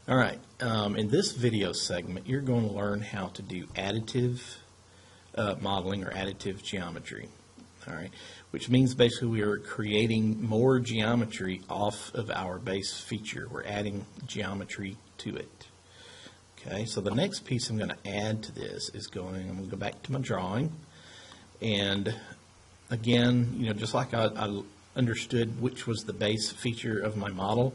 All right, in this video segment, you're going to learn how to do additive modeling or additive geometry. All right, which means basically we are creating more geometry off of our base feature. We're adding geometry to it. Okay, so the next piece I'm going to add to this is I'm going to go back to my drawing, and again, just like I understood which was the base feature of my model,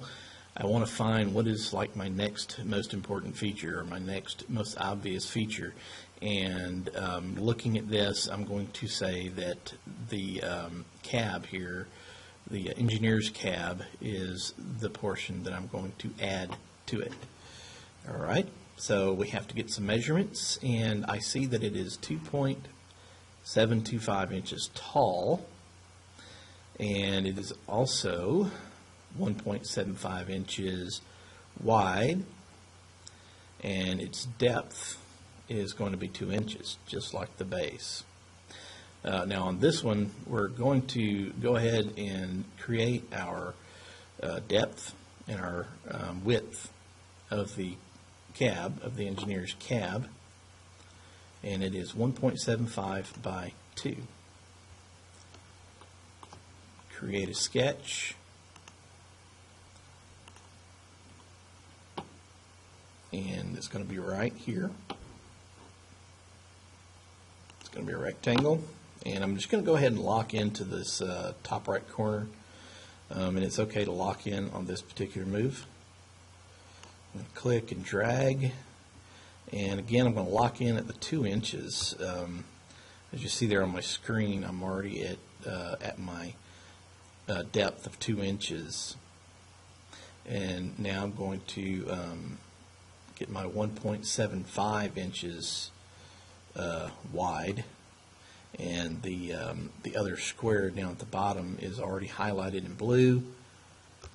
I want to find what is like my next most important feature or my next most obvious feature. And looking at this, I'm going to say that the cab here, the engineer's cab, is the portion that I'm going to add to it. All right, so we have to get some measurements, and I see that it is 2.725 inches tall, and it is also 1.75 inches wide, and its depth is going to be 2 inches, just like the base. Now on this one, we're going to go ahead and create our depth and our width of the cab, of the engineer's cab, and it is 1.75 by 2. Create a sketch. And it's going to be right here. It's going to be a rectangle, and I'm just going to go ahead and lock into this top right corner, and it's okay to lock in on this particular move. I'm going to click and drag, and again I'm going to lock in at the 2 inches. As you see there on my screen, I'm already at my depth of 2 inches, and now I'm going to get my 1.75 inches wide, and the other square down at the bottom is already highlighted in blue,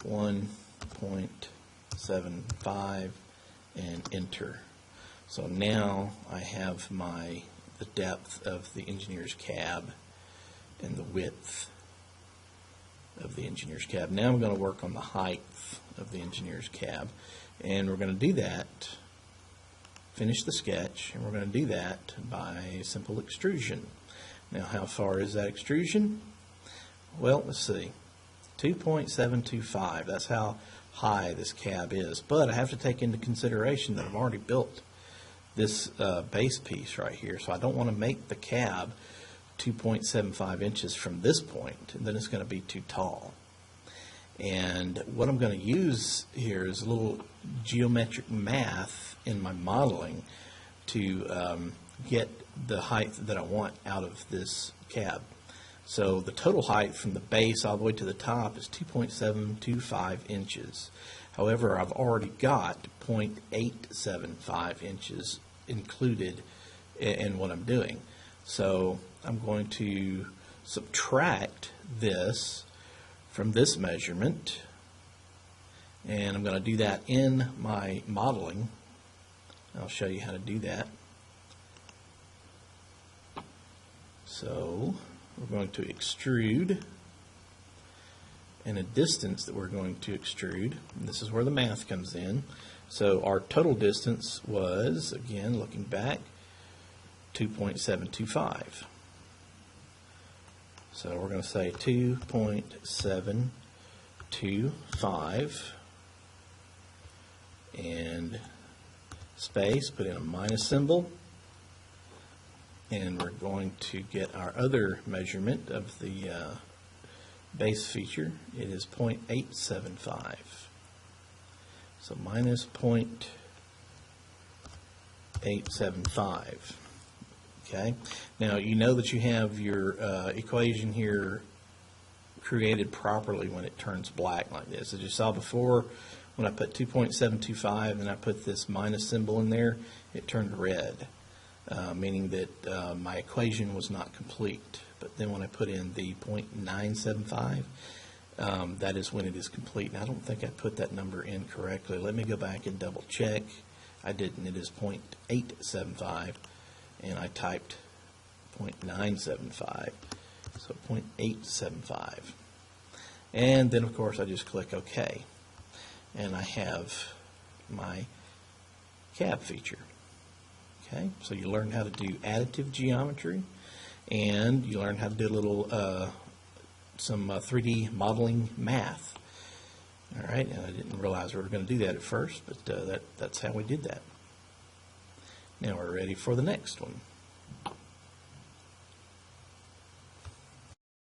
1.75, and enter. So now I have the depth of the engineer's cab and the width of the engineer's cab. Now I'm going to work on the height of the engineer's cab, and we're going to do that, finish the sketch, and we're going to do that by simple extrusion. Now how far is that extrusion? Well, let's see, 2.725, that's how high this cab is, but I have to take into consideration that I've already built this base piece right here, so I don't want to make the cab 2.75 inches from this point, and then it's going to be too tall. And what I'm going to use here is a little geometric math in my modeling to get the height that I want out of this cab. So the total height from the base all the way to the top is 2.725 inches. However, I've already got 0.875 inches included in what I'm doing. So I'm going to subtract this from this measurement, and I'm going to do that in my modeling. I'll show you how to do that. So we're going to extrude, and a distance that we're going to extrude, and this is where the math comes in. So our total distance was, again looking back, 2.725. So we're going to say 2.725 and space, put in a minus symbol, and we're going to get our other measurement of the base feature. It is 0.875. So minus 0.875. Okay. Now you know that you have your equation here created properly when it turns black like this. As you saw before, when I put 2.725 and I put this minus symbol in there, it turned red, meaning that my equation was not complete. But then when I put in the 0.975, that is when it is complete. And I don't think I put that number in correctly. Let me go back and double check. I didn't. It is 0.875. And I typed 0.975, so 0.875. And then, of course, I just click OK. And I have my cab feature. Okay, so you learn how to do additive geometry, and you learn how to do a little some 3D modeling math. All right, and I didn't realize we were going to do that at first, but that's how we did that. Now we're ready for the next one.